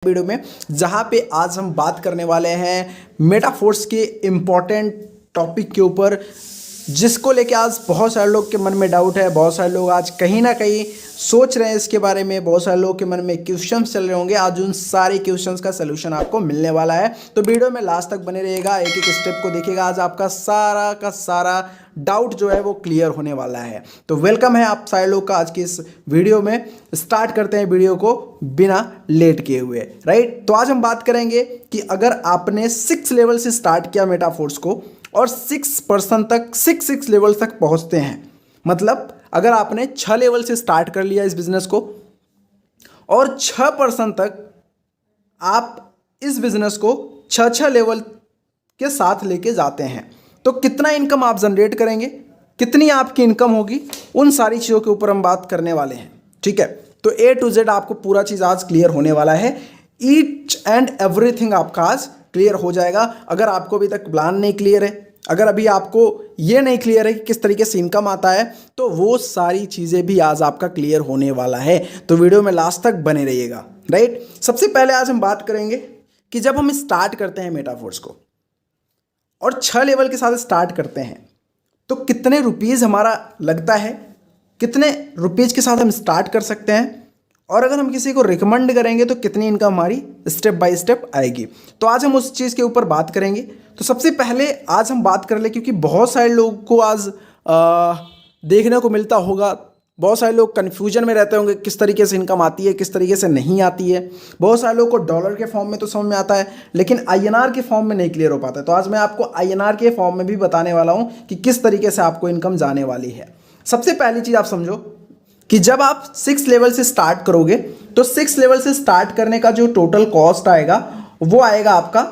Video में जहां पे आज हम बात करने वाले हैं मेटाफोर्स के इम्पॉर्टेंट टॉपिक के ऊपर, जिसको लेके आज बहुत सारे लोग के मन में डाउट है। बहुत सारे लोग आज कहीं ना कहीं सोच रहे हैं इसके बारे में। बहुत सारे लोगों के मन में क्वेश्चंस चल रहे होंगे। आज उन सारे क्वेश्चंस का सलूशन आपको मिलने वाला है, तो वीडियो में लास्ट तक बने रहिएगा। एक एक स्टेप को देखिएगा। आज आपका सारा का सारा डाउट जो है वो क्लियर होने वाला है। तो वेलकम है आप सारे लोग का आज की इस वीडियो में। स्टार्ट करते हैं वीडियो को बिना लेट किए हुए, राइट। तो आज हम बात करेंगे कि अगर आपने 6 लेवल से स्टार्ट किया मेटाफोर्स को और 6% तक 6 लेवल तक पहुंचते हैं, मतलब अगर आपने 6 लेवल से स्टार्ट कर लिया इस बिजनेस को और 6% तक आप इस बिजनेस को 6 लेवल के साथ लेके जाते हैं, तो कितना इनकम आप जनरेट करेंगे, कितनी आपकी इनकम होगी, उन सारी चीज़ों के ऊपर हम बात करने वाले हैं। ठीक है, तो A to Z आपको पूरा चीज़ आज क्लियर होने वाला है। ईच एंड एवरीथिंग आपका आज क्लियर हो जाएगा। अगर आपको अभी तक प्लान नहीं क्लियर है, अगर अभी आपको ये नहीं क्लियर है कि किस तरीके से इनकम आता है, तो वो सारी चीज़ें भी आज आपका क्लियर होने वाला है। तो वीडियो में लास्ट तक बने रहिएगा, राइट। सबसे पहले आज हम बात करेंगे कि जब हम स्टार्ट करते हैं मेटाफोर्स को और 6 लेवल के साथ स्टार्ट करते हैं, तो कितने रुपीज़ हमारा लगता है, कितने रुपीज़ के साथ हम स्टार्ट कर सकते हैं, और अगर हम किसी को रिकमेंड करेंगे तो कितनी इनकम हमारी स्टेप बाय स्टेप आएगी। तो आज हम उस चीज़ के ऊपर बात करेंगे। तो सबसे पहले आज हम बात कर ले, क्योंकि बहुत सारे लोगों को आज देखने को मिलता होगा, बहुत सारे लोग कन्फ्यूजन में रहते होंगे किस तरीके से इनकम आती है, किस तरीके से नहीं आती है। बहुत सारे लोगों को डॉलर के फॉर्म में तो समझ में आता है, लेकिन INR के फॉर्म में नहीं क्लियर हो पाता है। तो आज मैं आपको INR के फॉर्म में भी बताने वाला हूँ कि किस तरीके से आपको इनकम जाने वाली है। सबसे पहली चीज़ आप समझो कि जब आप 6 लेवल से स्टार्ट करोगे, तो 6 लेवल से स्टार्ट करने का जो टोटल कॉस्ट आएगा वो आएगा आपका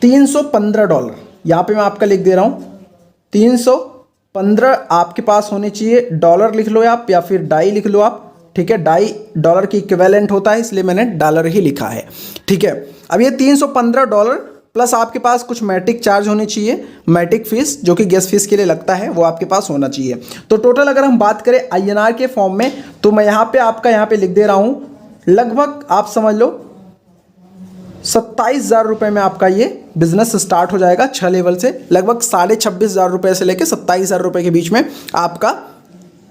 $315। यहाँ पे मैं आपका लिख दे रहा हूँ 315 आपके पास होने चाहिए। डॉलर लिख लो आप या फिर डाई लिख लो आप, ठीक है। डाई डॉलर की इक्विवेलेंट होता है, इसलिए मैंने डॉलर ही लिखा है, ठीक है। अब ये $315 प्लस आपके पास कुछ मैट्रिक चार्ज होने चाहिए, मैट्रिक फीस जो कि गैस फीस के लिए लगता है, वो आपके पास होना चाहिए। तो टोटल अगर हम बात करें INR के फॉर्म में, तो मैं यहाँ पे आपका यहाँ पे लिख दे रहा हूँ, लगभग आप समझ लो 27,000 रुपये में आपका ये बिजनेस स्टार्ट हो जाएगा 6 लेवल से। लगभग 26,500 रुपये से लेकर 27,000 रुपये के बीच में आपका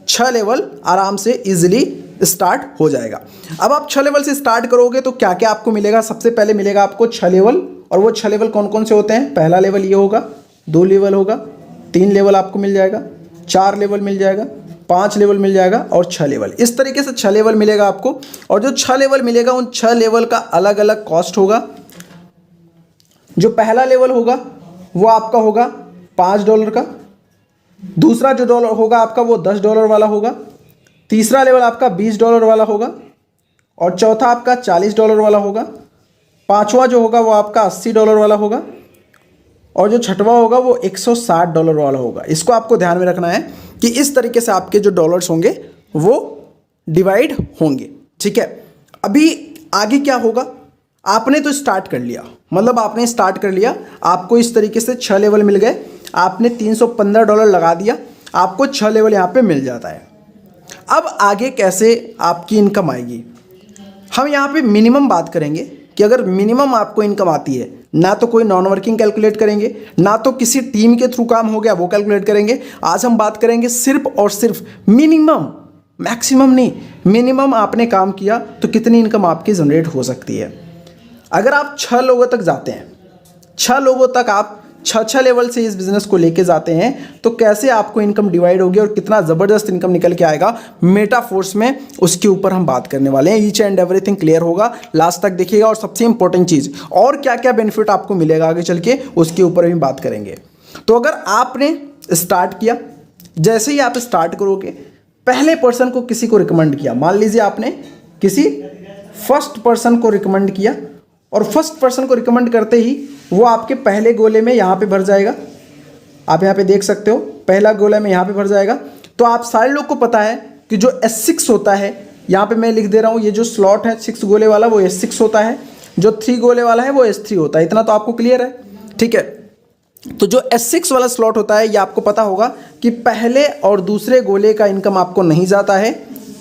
6 लेवल आराम से इजीली स्टार्ट हो जाएगा। अब आप 6 लेवल से स्टार्ट करोगे तो क्या क्या आपको मिलेगा। सबसे पहले मिलेगा आपको 6 लेवल, और वो 6 लेवल कौन कौन से होते हैं। पहला लेवल ये होगा, 2 लेवल होगा, 3 लेवल आपको मिल जाएगा, 4 लेवल मिल जाएगा, 5 लेवल मिल जाएगा और 6 लेवल। इस तरीके से 6 लेवल मिलेगा आपको। और जो 6 लेवल मिलेगा उन 6 लेवल का अलग अलग कॉस्ट होगा। जो पहला लेवल होगा वो आपका होगा $5 का, दूसरा जो डॉलर होगा आपका वो $10 वाला होगा, तीसरा लेवल आपका $20 वाला होगा, और चौथा आपका $40 वाला होगा, पांचवा जो होगा वो आपका $80 वाला होगा, और जो छठवां होगा वो $160 वाला होगा। इसको आपको ध्यान में रखना है कि इस तरीके से आपके जो डॉलर्स होंगे वो डिवाइड होंगे, ठीक है। अभी आगे क्या होगा, आपने तो स्टार्ट कर लिया, मतलब आपने स्टार्ट कर लिया, आपको इस तरीके से 6 लेवल मिल गए, आपने $315 लगा दिया, आपको 6 लेवल यहाँ पे मिल जाता है। अब आगे कैसे आपकी इनकम आएगी, हम यहाँ पे मिनिमम बात करेंगे कि अगर मिनिमम आपको इनकम आती है, ना तो कोई नॉन वर्किंग कैलकुलेट करेंगे, ना तो किसी टीम के थ्रू काम हो गया वो कैलकुलेट करेंगे। आज हम बात करेंगे सिर्फ और सिर्फ मिनिमम, मैक्सिमम नहीं, मिनिमम आपने काम किया तो कितनी इनकम आपकी जनरेट हो सकती है। अगर आप 6 लोगों तक जाते हैं, 6 लोगों तक आप 6 लेवल से इस बिज़नेस को लेके जाते हैं, तो कैसे आपको इनकम डिवाइड होगी और कितना ज़बरदस्त इनकम निकल के आएगा मेटाफोर्स में, उसके ऊपर हम बात करने वाले हैं। ईच एंड एवरीथिंग क्लियर होगा, लास्ट तक देखिएगा। और सबसे इंपॉर्टेंट चीज़, और क्या क्या बेनिफिट आपको मिलेगा आगे चल के, उसके ऊपर भी बात करेंगे। तो अगर आपने स्टार्ट किया, जैसे ही आप स्टार्ट करोगे, पहले पर्सन को किसी को रिकमेंड किया, मान लीजिए आपने किसी फर्स्ट पर्सन को रिकमेंड किया, और फर्स्ट पर्सन को रिकमेंड करते ही वो आपके पहले गोले में यहाँ पे भर जाएगा। आप यहाँ पे देख सकते हो, पहला गोला में यहाँ पे भर जाएगा। तो आप सारे लोग को पता है कि जो S6 होता है, यहाँ पे मैं लिख दे रहा हूँ, ये जो स्लॉट है 6 गोले वाला वो S6 होता है, जो 3 गोले वाला है वो S3 होता है। इतना तो आपको क्लियर है, ठीक है। तो जो S6 वाला स्लॉट होता है, ये आपको पता होगा कि पहले और दूसरे गोले का इनकम आपको नहीं जाता है,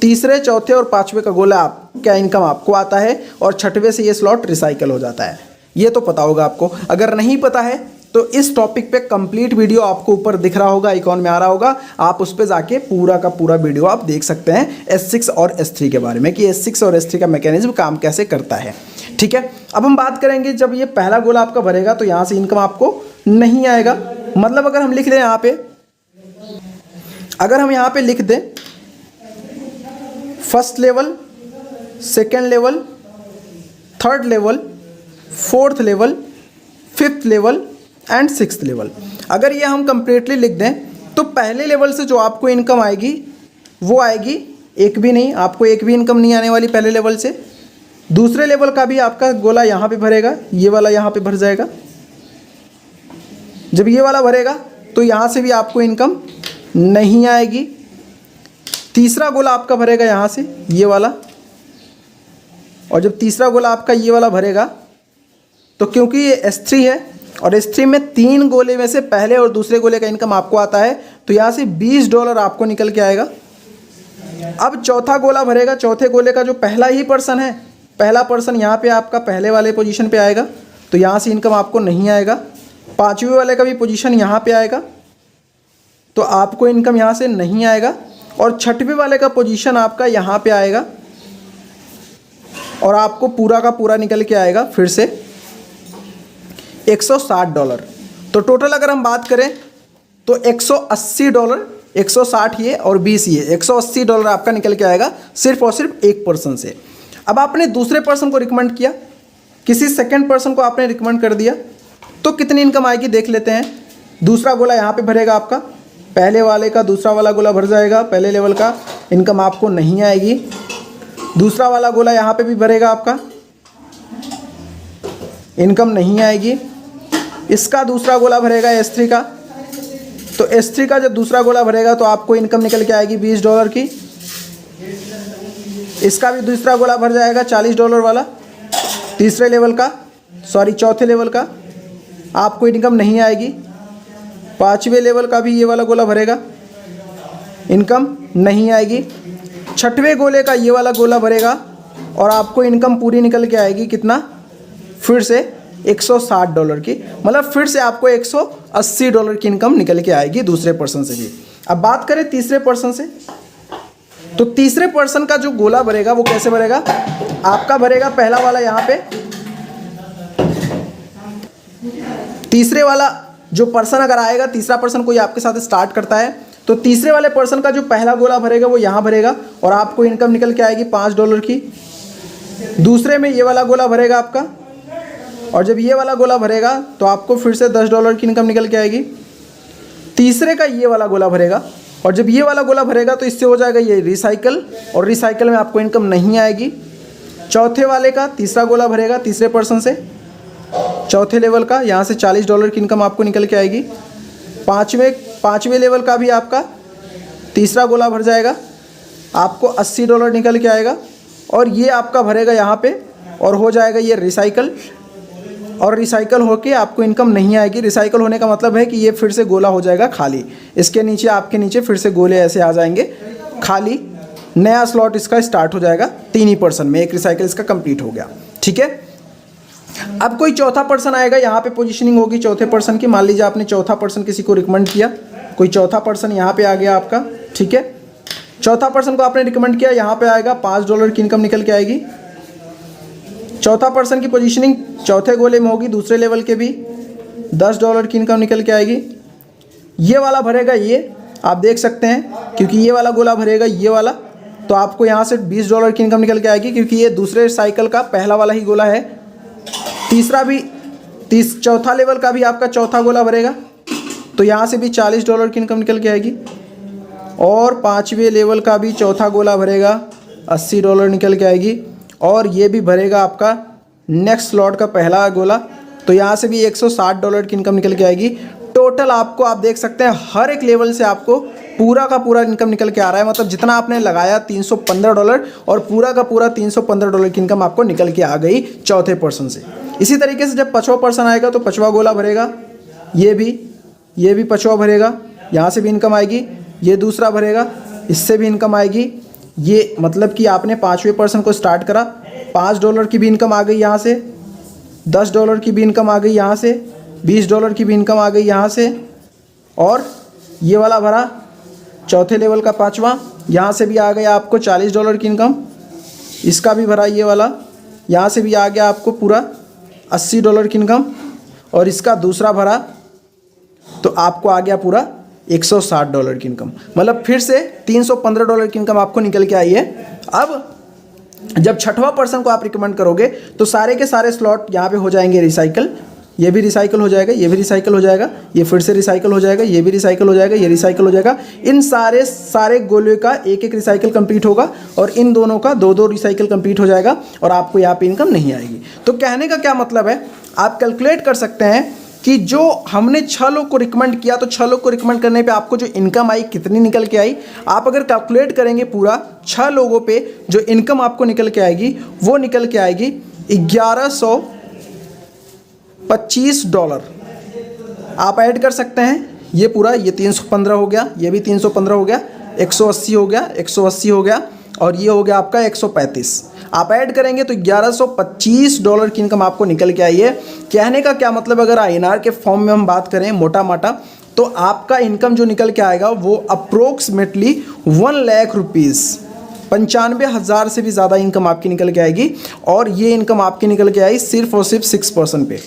तीसरे, चौथे और पांचवे का गोला क्या इनकम आपको आता है, और छठवें से ये स्लॉट रिसाइकल हो जाता है। ये तो पता होगा आपको। अगर नहीं पता है तो इस टॉपिक पे कंप्लीट वीडियो आपको ऊपर दिख रहा होगा, आइकॉन में आ रहा होगा, आप उस पर जाके पूरा का पूरा वीडियो आप देख सकते हैं S6 और S3 के बारे में, कि S6 और S3 का मैकेनिज्म काम कैसे करता है। ठीक है, अब हम बात करेंगे जब ये पहला गोला आपका भरेगा तो यहाँ से इनकम आपको नहीं आएगा। मतलब अगर हम लिख दें यहाँ पे, अगर हम यहाँ पे लिख दें first level, second level, third level, fourth level, fifth level and sixth level, अगर ये हम कंप्लीटली लिख दें तो पहले लेवल से जो आपको इनकम आएगी वो आएगी एक भी नहीं, आपको एक भी इनकम नहीं आने वाली पहले लेवल से। दूसरे लेवल का भी आपका गोला यहाँ पे भरेगा, ये वाला यहाँ पे भर जाएगा। जब ये वाला भरेगा तो यहाँ से भी आपको इनकम नहीं आएगी। तीसरा गोला आपका भरेगा यहाँ से ये वाला, और जब तीसरा गोला आपका ये वाला भरेगा तो क्योंकि ये S3 है और S3 में 3 गोले में से पहले और दूसरे गोले का इनकम आपको आता है, तो यहाँ से $20 आपको निकल के आएगा। अब चौथा गोला भरेगा, चौथे गोले का जो पहला ही पर्सन है, पहला पर्सन यहाँ पे आपका पहले वाले पोजीशन पे आएगा, तो यहाँ से इनकम आपको नहीं आएगा। पाँचवें वाले का भी पोजीशन यहाँ पे आएगा तो आपको इनकम यहाँ से नहीं आएगा, और छठवें वाले का पोजीशन आपका यहाँ पे आएगा और आपको पूरा का पूरा निकल के आएगा फिर से $160। तो टोटल अगर हम बात करें तो $180, 160 ये और 20 ये, $180 आपका निकल के आएगा सिर्फ और सिर्फ एक पर्सन से। अब आपने दूसरे पर्सन को रिकमेंड किया, किसी सेकंड पर्सन को आपने रिकमेंड कर दिया, तो कितनी इनकम आएगी देख लेते हैं। दूसरा गोला यहाँ पे भरेगा आपका, पहले वाले का दूसरा वाला गोला भर जाएगा, पहले लेवल का इनकम आपको नहीं आएगी। दूसरा वाला गोला यहाँ पे भी भरेगा आपका, इनकम नहीं आएगी। इसका दूसरा गोला भरेगा S3 का, तो S3 का जब दूसरा गोला भरेगा तो आपको इनकम निकल के आएगी $20 की। इसका भी दूसरा गोला भर जाएगा $40 वाला, तीसरे लेवल का, सॉरी चौथे लेवल का, आपको इनकम नहीं आएगी। पाँचवें लेवल का भी ये वाला गोला भरेगा, इनकम नहीं आएगी। छठवें गोले का ये वाला गोला भरेगा और आपको इनकम पूरी निकल के आएगी कितना, फिर से $160 की, मतलब फिर से आपको $180 की इनकम निकल के आएगी दूसरे पर्सन से भी। अब बात करें तीसरे पर्सन से, तो तीसरे पर्सन का जो गोला भरेगा वो कैसे भरेगा, आपका भरेगा पहला वाला यहाँ पे, तीसरे वाला जो पर्सन अगर आएगा, तीसरा पर्सन कोई आपके साथ स्टार्ट करता है, तो तीसरे वाले पर्सन का जो पहला गोला भरेगा वो यहाँ भरेगा और आपको इनकम निकल के आएगी $5 की। दूसरे में ये वाला गोला भरेगा आपका, और जब ये वाला गोला भरेगा तो आपको फिर से $10 की इनकम निकल के आएगी। तीसरे का ये वाला गोला भरेगा, और जब ये वाला गोला भरेगा तो इससे हो जाएगा ये रिसाइकल, और रिसाइकल में आपको इनकम नहीं आएगी। चौथे वाले का तीसरा गोला भरेगा तीसरे पर्सन से, चौथे लेवल का, यहाँ से $40 की इनकम आपको निकल के आएगी। पाँचवें लेवल का भी आपका तीसरा गोला भर जाएगा, आपको $80 निकल के आएगा, और ये आपका भरेगा यहाँ पे और हो जाएगा ये रिसाइकल, और रिसाइकल होके आपको इनकम नहीं आएगी। रिसाइकल होने का मतलब है कि ये फिर से गोला हो जाएगा खाली, इसके नीचे आपके नीचे फिर से गोले ऐसे आ जाएंगे खाली, नया स्लॉट इसका स्टार्ट हो जाएगा 3 ही पर्सन में, एक रिसाइकल इसका कंप्लीट हो गया। ठीक है, अब कोई चौथा पर्सन आएगा, यहाँ पे पोजीशनिंग होगी चौथे पर्सन की। मान लीजिए आपने चौथा पर्सन किसी को रिकमेंड किया, कोई चौथा पर्सन यहाँ पे आ गया आपका, ठीक है, चौथा पर्सन को आपने रिकमेंड किया, यहाँ पे आएगा $5 की इनकम निकल के आएगी। चौथा पर्सन की पोजीशनिंग चौथे गोले में होगी, दूसरे लेवल के भी $10 की इनकम निकल के आएगी। ये वाला भरेगा, ये आप देख सकते हैं, क्योंकि ये वाला गोला भरेगा ये वाला, तो आपको यहाँ से $20 की इनकम निकल के आएगी, क्योंकि ये दूसरे साइकिल का पहला वाला ही गोला है। तीसरा भी चौथा लेवल का भी आपका चौथा गोला भरेगा, तो यहाँ से भी $40 की इनकम निकल के आएगी। और पाँचवें लेवल का भी चौथा गोला भरेगा, $80 निकल के आएगी। और ये भी भरेगा आपका नेक्स्ट स्लॉट का पहला गोला, तो यहाँ से भी $160 की इनकम निकल के आएगी। टोटल आपको आप देख सकते हैं हर एक लेवल से आपको पूरा का पूरा इनकम निकल के आ रहा है, मतलब जितना आपने लगाया $315 और पूरा का पूरा $315 की इनकम आपको निकल के आ गई चौथे पर्सन से। इसी तरीके से जब पाँचवा पर्सन आएगा तो पाँचवा गोला भरेगा, ये भी पाँचवा भरेगा, यहाँ से भी इनकम आएगी। ये दूसरा भरेगा, इससे भी इनकम आएगी। ये मतलब कि आपने 5वें पर्सन को स्टार्ट करा, $5 की भी इनकम आ गई यहाँ से, $10 की भी इनकम आ गई यहाँ से, $20 की भी इनकम आ गई यहाँ से, और ये वाला भरा चौथे लेवल का 5वां, यहाँ से भी आ गया आपको $40 की इनकम। इसका भी भरा ये वाला, यहाँ से भी आ गया आपको पूरा $80 की इनकम। और इसका दूसरा भरा तो आपको आ गया पूरा $160 की इनकम। मतलब फिर से $315 की इनकम आपको निकल के आई है। अब जब छठवां पर्सन को आप रिकमेंड करोगे तो सारे के सारे स्लॉट यहाँ पे हो जाएंगे रिसाइकल। ये भी रिसाइकल हो जाएगा, ये भी रिसाइकल हो जाएगा, ये फिर से रिसाइकल हो जाएगा, ये भी रिसाइकल हो जाएगा, ये रिसाइकल हो जाएगा। इन सारे गोले का एक एक रिसाइकल कंप्लीट होगा और इन दोनों का दो दो रिसाइकल कंप्लीट हो जाएगा और आपको यहाँ पे इनकम नहीं आएगी। तो कहने का क्या मतलब है, आप कैलकुलेट कर सकते हैं कि जो हमने 6 लोग को रिकमेंड किया तो 6 लोग को रिकमेंड करने पे आपको जो इनकम आई कितनी निकल के आई। आप अगर कैलकुलेट करेंगे पूरा 6 लोगों पे जो इनकम आपको निकल के आएगी वो निकल के आएगी $1125। आप ऐड कर सकते हैं ये पूरा, ये 315 हो गया, ये भी 315 हो गया, 180 हो गया, 180 हो गया और ये हो गया आपका 135। आप ऐड करेंगे तो $1125 की इनकम आपको निकल के आई है। कहने का क्या मतलब, अगर INR के फॉर्म में हम बात करें मोटा माटा तो आपका इनकम जो निकल के आएगा वो अप्रोक्सीमेटली 1 लाख रुपीज़, 95,000 से भी ज़्यादा इनकम आपकी निकल के आएगी। और ये इनकम आपकी निकल के आई सिर्फ और सिर्फ 6% पे।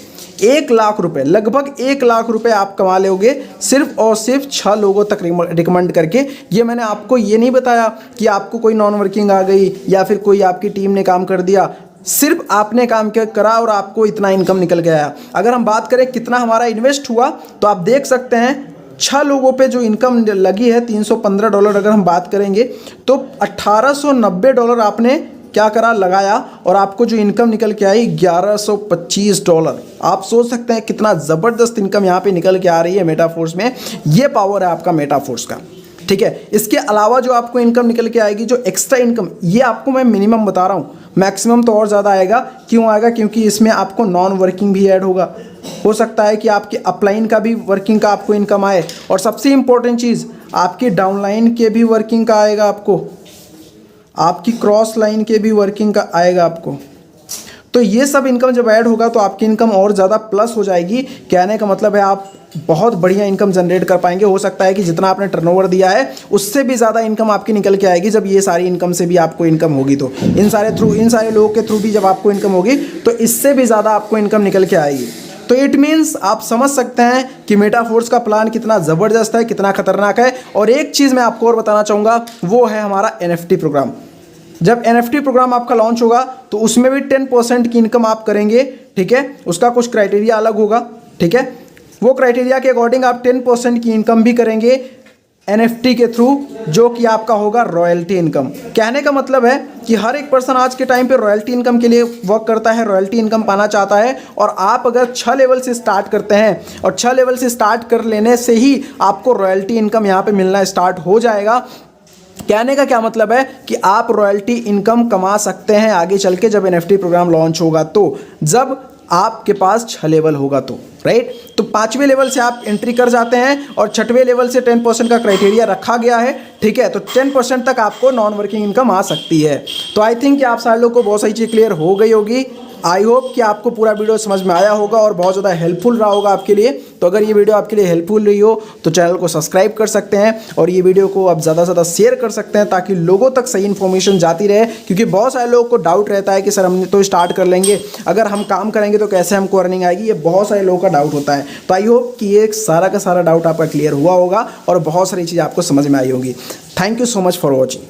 1 लाख रुपए, लगभग 1 लाख रुपए आप कमा लोगे सिर्फ और सिर्फ 6 लोगों तक रिकमेंड करके। ये मैंने आपको ये नहीं बताया कि आपको कोई नॉन वर्किंग आ गई या फिर कोई आपकी टीम ने काम कर दिया, सिर्फ आपने काम करा और आपको इतना इनकम निकल के आया। अगर हम बात करें कितना हमारा इन्वेस्ट हुआ तो आप देख सकते हैं 6 लोगों पे जो इनकम लगी है $315, अगर हम बात करेंगे तो $1890 आपने क्या करा, लगाया और आपको जो इनकम निकल के आई $1125। आप सोच सकते हैं कितना ज़बरदस्त इनकम यहाँ पे निकल के आ रही है मेटाफोर्स में। ये पावर है आपका मेटाफोर्स का, ठीक है। इसके अलावा जो आपको इनकम निकल के आएगी, जो एक्स्ट्रा इनकम, ये आपको मैं मिनिमम बता रहा हूँ, मैक्सिमम तो और ज़्यादा आएगा। क्यों आएगा, क्योंकि इसमें आपको नॉन वर्किंग भी ऐड होगा। हो सकता है कि आपके अपलाइन का भी वर्किंग का आपको इनकम आए, और सबसे इम्पोर्टेंट चीज़ आपकी डाउनलाइन के भी वर्किंग का आएगा, आपकी क्रॉस लाइन के भी वर्किंग का आएगा आपको। तो ये सब इनकम जब ऐड होगा तो आपकी इनकम और ज़्यादा प्लस हो जाएगी। कहने का मतलब है आप बहुत बढ़िया इनकम जनरेट कर पाएंगे। हो सकता है कि जितना आपने टर्नओवर दिया है उससे भी ज़्यादा इनकम आपकी निकल के आएगी जब ये सारी इनकम से भी आपको इनकम होगी। तो इन सारे लोगों के थ्रू भी जब आपको इनकम होगी तो इससे भी ज़्यादा आपको इनकम निकल के आएगी। तो इट मीन्स आप समझ सकते हैं कि मेटाफोर्स का प्लान कितना ज़बरदस्त है, कितना खतरनाक है। और एक चीज़ मैं आपको और बताना चाहूँगा, वो है हमारा NFT प्रोग्राम। जब NFT प्रोग्राम आपका लॉन्च होगा तो उसमें भी 10% की इनकम आप करेंगे, ठीक है। उसका कुछ क्राइटेरिया अलग होगा, ठीक है। वो क्राइटेरिया के अकॉर्डिंग आप 10% की इनकम भी करेंगे NFT के थ्रू, जो कि आपका होगा रॉयल्टी इनकम। कहने का मतलब है कि हर एक पर्सन आज के टाइम पे रॉयल्टी इनकम के लिए वर्क करता है, रॉयल्टी इनकम पाना चाहता है। और आप अगर 6 लेवल से स्टार्ट करते हैं और 6 लेवल से स्टार्ट कर लेने से ही आपको रॉयल्टी इनकम यहाँ पे मिलना स्टार्ट हो जाएगा। कहने का क्या मतलब है कि आप रॉयल्टी इनकम कमा सकते हैं आगे चल के जब NFT प्रोग्राम लॉन्च होगा, तो जब आपके पास 6 लेवल होगा तो, राइट। तो 5वें लेवल से आप एंट्री कर जाते हैं और 6वें लेवल से 10% का क्राइटेरिया रखा गया है, ठीक है। तो 10% तक आपको नॉन वर्किंग इनकम आ सकती है। तो आई थिंक कि आप सारे लोग को बहुत सारी चीज़ क्लियर हो गई होगी। आई होप कि आपको पूरा वीडियो समझ में आया होगा और बहुत ज़्यादा हेल्पफुल रहा होगा आपके लिए। तो अगर ये वीडियो आपके लिए हेल्पफुल रही हो तो चैनल को सब्सक्राइब कर सकते हैं और ये वीडियो को आप ज़्यादा से ज़्यादा शेयर कर सकते हैं ताकि लोगों तक सही इन्फॉर्मेशन जाती रहे। क्योंकि बहुत सारे लोगों को डाउट रहता है कि सर हम तो स्टार्ट कर लेंगे, अगर हम काम करेंगे तो कैसे हमको अर्निंग आएगी, ये बहुत सारे लोगों का डाउट होता है। तो आई होप कि ये सारा का सारा डाउट आपका क्लियर हुआ होगा और बहुत सारी चीज़ आपको समझ में आई होगी। Thank you so much for watching.